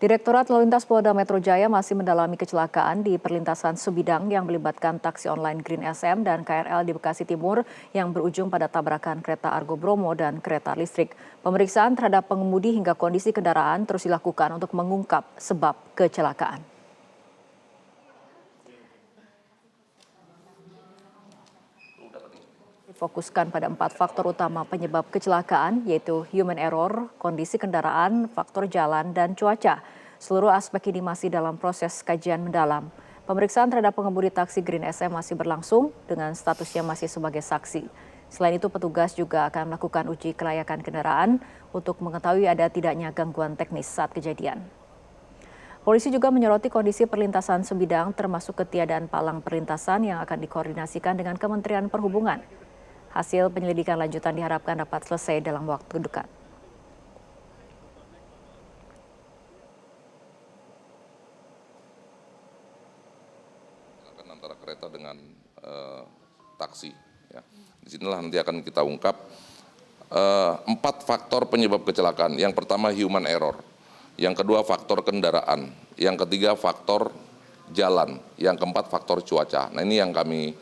Direktorat Lalu Lintas Polda Metro Jaya masih mendalami kecelakaan di perlintasan Sebidang yang melibatkan taksi online Green SM dan KRL di Bekasi Timur yang berujung pada tabrakan kereta Argo Bromo dan kereta listrik. Pemeriksaan terhadap pengemudi hingga kondisi kendaraan terus dilakukan untuk mengungkap sebab kecelakaan. Fokuskan pada 4 faktor utama penyebab kecelakaan, yaitu human error, kondisi kendaraan, faktor jalan, dan cuaca. Seluruh aspek ini masih dalam proses kajian mendalam. Pemeriksaan terhadap pengemudi taksi Green SM masih berlangsung dengan statusnya masih sebagai saksi. Selain itu, petugas juga akan melakukan uji kelayakan kendaraan untuk mengetahui ada tidaknya gangguan teknis saat kejadian. Polisi juga menyoroti kondisi perlintasan Sebidang termasuk ketiadaan palang perlintasan yang akan dikoordinasikan dengan Kementerian Perhubungan. Hasil penyelidikan lanjutan diharapkan dapat selesai dalam waktu dekat. Antara kereta dengan taksi. Ya. Disinilah nanti akan kita ungkap 4 faktor penyebab kecelakaan. Yang pertama human error, yang kedua faktor kendaraan, yang ketiga faktor jalan, yang keempat faktor cuaca. Nah ini yang kami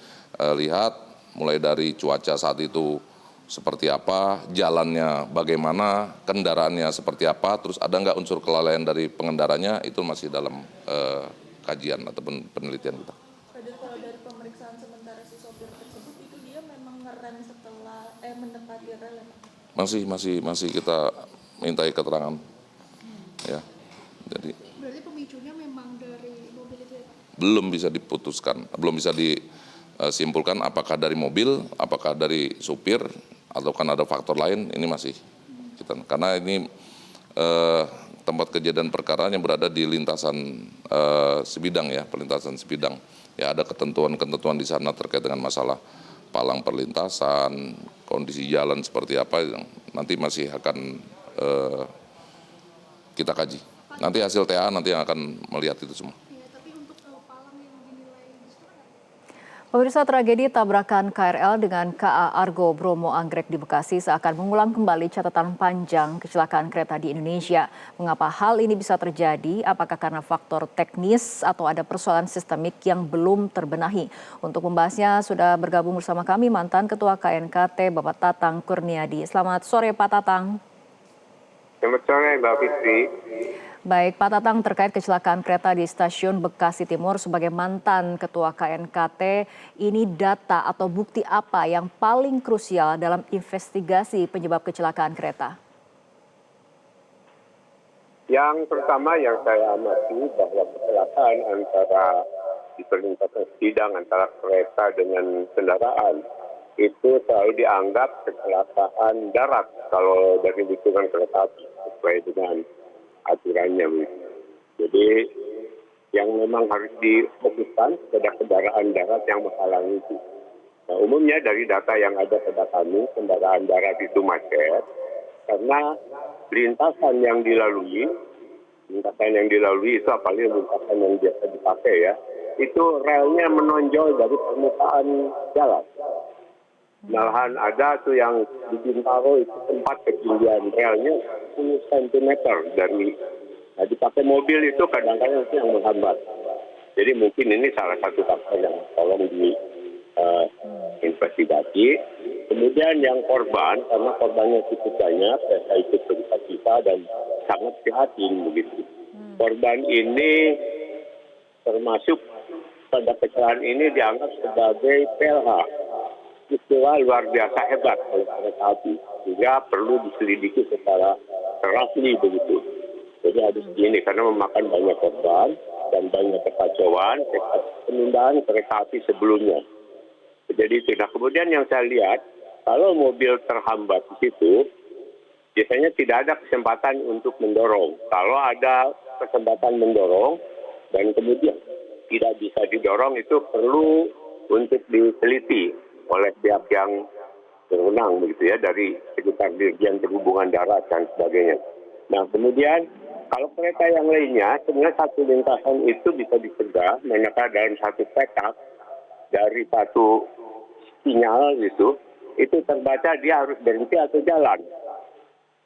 lihat. Mulai dari cuaca saat itu seperti apa, jalannya bagaimana, kendaraannya seperti apa, terus ada nggak unsur kelalaian dari pengendaranya, itu masih dalam kajian ataupun penelitian kita. Kalau dari pemeriksaan sementara si sopir tersebut, itu dia memang ngerem setelah mendekati rel? Masih kita mintai keterangan. Ya, jadi. Berarti pemicunya memang dari mobil itu ya? Belum bisa diputuskan, belum bisa disimpulkan apakah dari mobil, apakah dari supir, atau kan ada faktor lain, ini masih kita, karena ini tempat kejadian perkara yang berada di lintasan Sebidang ya, perlintasan Sebidang. Ya ada ketentuan-ketentuan di sana terkait dengan masalah palang perlintasan, kondisi jalan seperti apa, yang nanti masih akan kita kaji. Nanti hasil TA nanti yang akan melihat itu semua. Pemirsa, tragedi tabrakan KRL dengan KA Argo Bromo Anggrek di Bekasi seakan mengulang kembali catatan panjang kecelakaan kereta di Indonesia. Mengapa hal ini bisa terjadi? Apakah karena faktor teknis atau ada persoalan sistemik yang belum terbenahi? Untuk membahasnya sudah bergabung bersama kami mantan Ketua KNKT Bapak Tatang Kurniadi. Selamat sore Pak Tatang. Selamat sore Mbak Fitri. Baik, Pak Tatang, terkait kecelakaan kereta di stasiun Bekasi Timur sebagai mantan Ketua KNKT, ini data atau bukti apa yang paling krusial dalam investigasi penyebab kecelakaan kereta? Yang pertama yang saya amati bahwa kecelakaan antara di perlintasan Sebidang antara kereta dengan kendaraan itu selalu dianggap kecelakaan darat kalau dari hitungan kereta api sesuai dengan aturannya. Jadi yang memang harus difokuskan pada kendaraan darat yang menghalangi itu. Nah, umumnya dari data yang ada pada kami, kendaraan darat itu macet karena lintasan yang dilalui itu apalagi lintasan yang biasa dipakai ya, itu relnya menonjol dari permukaan jalan. Malahan ada tuh yang di Bintaro itu tempat ketinggian relnya 10 cm dari, nah dipakai mobil itu kadang-kadang itu yang menghambat. Jadi mungkin ini salah satu faktor yang tolong diinvestigasi. Kemudian yang korban, karena korbannya cukup banyak, saya ikut berduka dan sangat prihatin begitu. Korban ini termasuk pada kecelakaan ini dianggap sebagai PLH. Istilah luar biasa hebat oleh kereta api, sehingga perlu diselidiki secara rasmi begitu. Jadi harus begini karena memakan banyak korban dan banyak kekacauan penundaan kereta api sebelumnya. Jadi itu. Nah kemudian yang saya lihat, kalau mobil terhambat di situ, biasanya tidak ada kesempatan untuk mendorong. Kalau ada kesempatan mendorong dan kemudian tidak bisa didorong, itu perlu untuk diteliti oleh pihak yang berwenang begitu ya, dari sekitar Dirjen Perhubungan Darat dan sebagainya. Nah kemudian kalau kereta yang lainnya sebenarnya satu lintasan itu bisa dicegah manakala dalam satu setup dari satu sinyal gitu, itu terbaca dia harus berhenti atau jalan.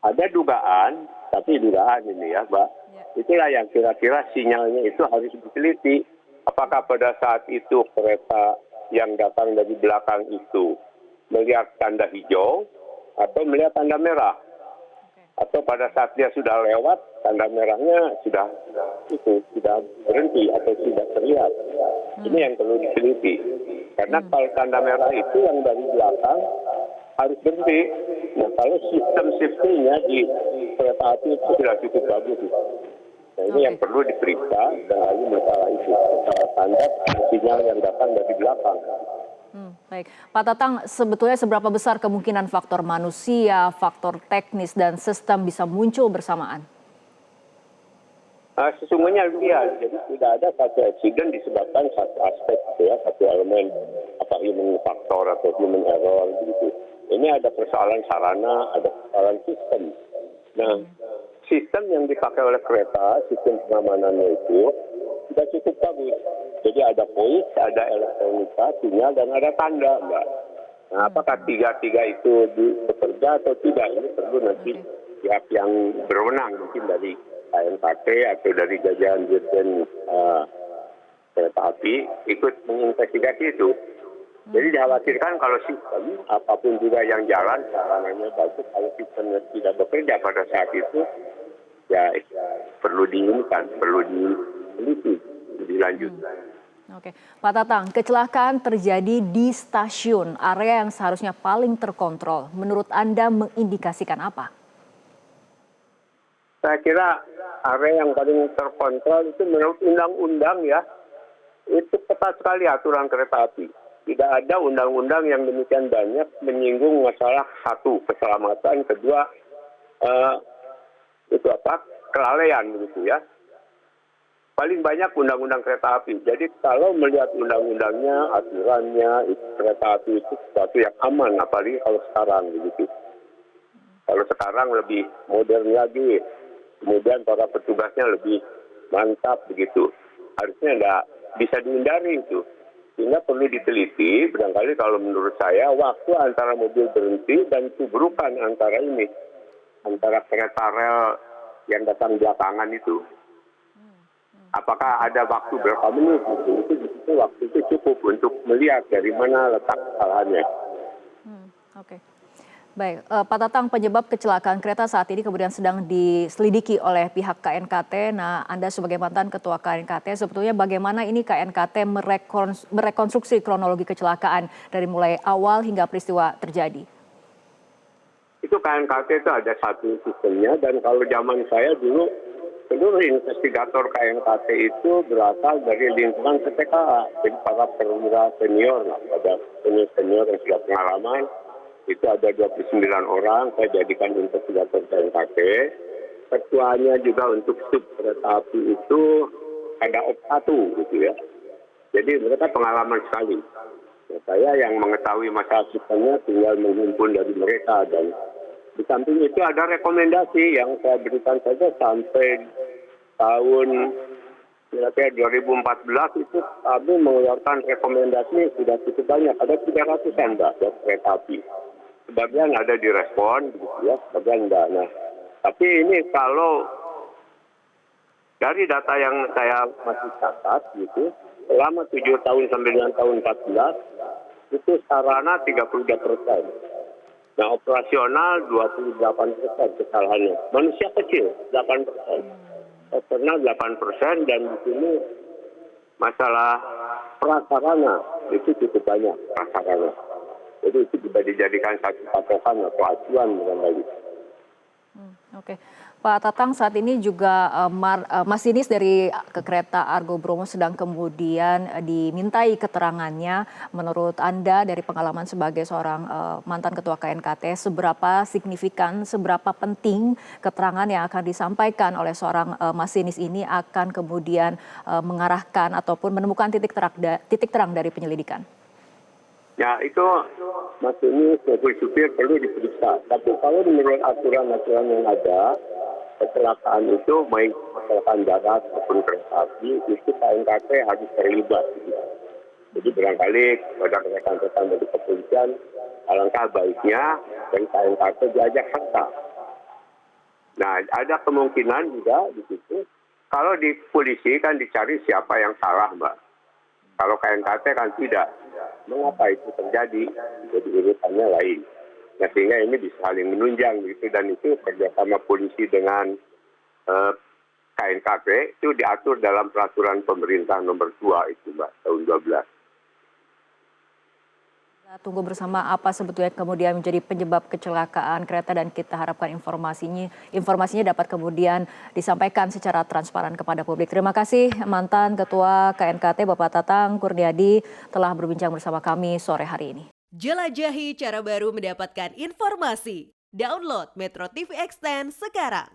Ada dugaan, tapi dugaan ini ya Mbak, Itulah yang kira-kira sinyalnya itu harus diteliti. Apakah pada saat itu kereta yang datang dari belakang itu melihat tanda hijau atau melihat tanda merah? Atau pada saat dia sudah lewat, tanda merahnya sudah berhenti atau tidak terlihat. Ini yang perlu diteliti. Karena kalau tanda merah itu yang dari belakang harus berhenti. Nah, kalau sistem safety-nya di kereta api itu tidak cukup bagus. Nah, ini yang perlu diperiksa dan lalu masalah itu. Masalah tanda sinyal yang datang dari belakang. Baik, Pak Tatang, sebetulnya seberapa besar kemungkinan faktor manusia, faktor teknis, dan sistem bisa muncul bersamaan? Sesungguhnya lihat, jadi tidak ada satu insiden disebabkan satu aspek, ya, satu elemen, apa human factor atau human error, begitu. Ini ada persoalan sarana, ada persoalan sistem. Nah, sistem yang dipakai oleh kereta, sistem pengamanannya itu sudah cukup bagus. Jadi ada voice, ada elektronika, sinyal, dan ada tanda, Mbak. Nah, apakah tiga-tiga itu bekerja atau tidak? Ini perlu nanti pihak yang berwenang, mungkin dari KNKT atau dari jajaran dirjen kereta api ikut menginvestigasi itu. Jadi dikhawatirkan kalau sistem, apapun juga yang jalan, sarananya bagus, kalau sistemnya tidak bekerja pada saat itu, ya perlu diinginkan, perlu diteliti, dilanjutkan. Oke, Pak Tatang, kecelakaan terjadi di stasiun, area yang seharusnya paling terkontrol. Menurut Anda mengindikasikan apa? Saya kira area yang paling terkontrol itu menurut undang-undang ya, itu ketat sekali aturan kereta api. Tidak ada undang-undang yang demikian banyak menyinggung masalah satu, keselamatan, kedua, kelalaian begitu ya. Paling banyak undang-undang kereta api. Jadi kalau melihat undang-undangnya, aturannya, kereta api itu sesuatu yang aman, apalagi kalau sekarang begitu. Kalau sekarang lebih modern lagi, kemudian para petugasnya lebih mantap begitu. Harusnya tidak bisa dihindari itu. Sehingga perlu diteliti, barangkali kalau menurut saya, waktu antara mobil berhenti dan tubrukan antara ini, antara kereta rel yang datang belakangan itu. Apakah ada waktu berapa menit? Itu waktu itu cukup untuk melihat dari mana letak kesalahannya. Oke. Baik, Pak Tatang, penyebab kecelakaan kereta saat ini kemudian sedang diselidiki oleh pihak KNKT. Nah, Anda sebagai mantan ketua KNKT, sebetulnya bagaimana ini KNKT merekonstruksi kronologi kecelakaan dari mulai awal hingga peristiwa terjadi? Itu KNKT itu ada satu sistemnya, dan kalau zaman saya dulu, seluruh investigator KNKT itu berasal dari lingkungan PTKA, jadi para perwira senior, ada senior yang sudah pengalaman. Itu ada 29 orang, saya jadikan investigator KNKT. Ketuanya juga untuk sub kereta api itu ada OP1 gitu ya. Jadi mereka pengalaman sekali. Nah, saya yang mengetahui masalah sistemnya tinggal menghimpun dari mereka, dan di samping itu ada rekomendasi yang saya berikan saja sampai tahun kira-kira 2014 itu kami mengeluarkan rekomendasi sudah cukup banyak, ada 300-an Mbak buat kereta api. Sebagian ada direspon, gitu ya, sebagian enggak. Nah, tapi ini kalau dari data yang saya masih catat, gitu, selama 7 tahun sampai dengan tahun 14 itu sarana 33%. Nah, operasional 28% kesalahannya. Manusia kecil 8%. Operasional 8%, dan di sini masalah prasarana itu cukup banyak prasarana. Jadi itu bisa dijadikan satu patokan atau acuan dengan baik. Oke, Pak Tatang, saat ini juga masinis dari kereta Argo Bromo sedang kemudian dimintai keterangannya. Menurut Anda dari pengalaman sebagai seorang mantan ketua KNKT, seberapa signifikan, seberapa penting keterangan yang akan disampaikan oleh seorang masinis ini akan kemudian mengarahkan ataupun menemukan titik terang dari penyelidikan? Ya, itu masinis maupun supir perlu diperiksa. Tapi kalau menurut aturan-aturan yang ada, kecelakaan itu baik kecelakaan darat maupun kereta api itu KNKT harus terlibat. Jadi barangkali pada rekan-rekan dari kepolisian, alangkah baiknya dari KNKT diajak serta. Nah, ada kemungkinan juga di situ. Kalau di polisi kan dicari siapa yang salah, Mbak. Kalau KNKT kan tidak. Mengapa itu terjadi? Jadi urutannya lain. Nah, sehingga ini bisa saling menunjang gitu, dan itu kerjasama polisi dengan KNKT itu diatur dalam peraturan pemerintah nomor 2 itu, Mbak, tahun 12. Kita tunggu bersama apa sebetulnya kemudian menjadi penyebab kecelakaan kereta dan kita harapkan informasinya dapat kemudian disampaikan secara transparan kepada publik. Terima kasih mantan Ketua KNKT Bapak Tatang Kurniadi telah berbincang bersama kami sore hari ini. Jelajahi cara baru mendapatkan informasi. Download Metro TV Extend sekarang.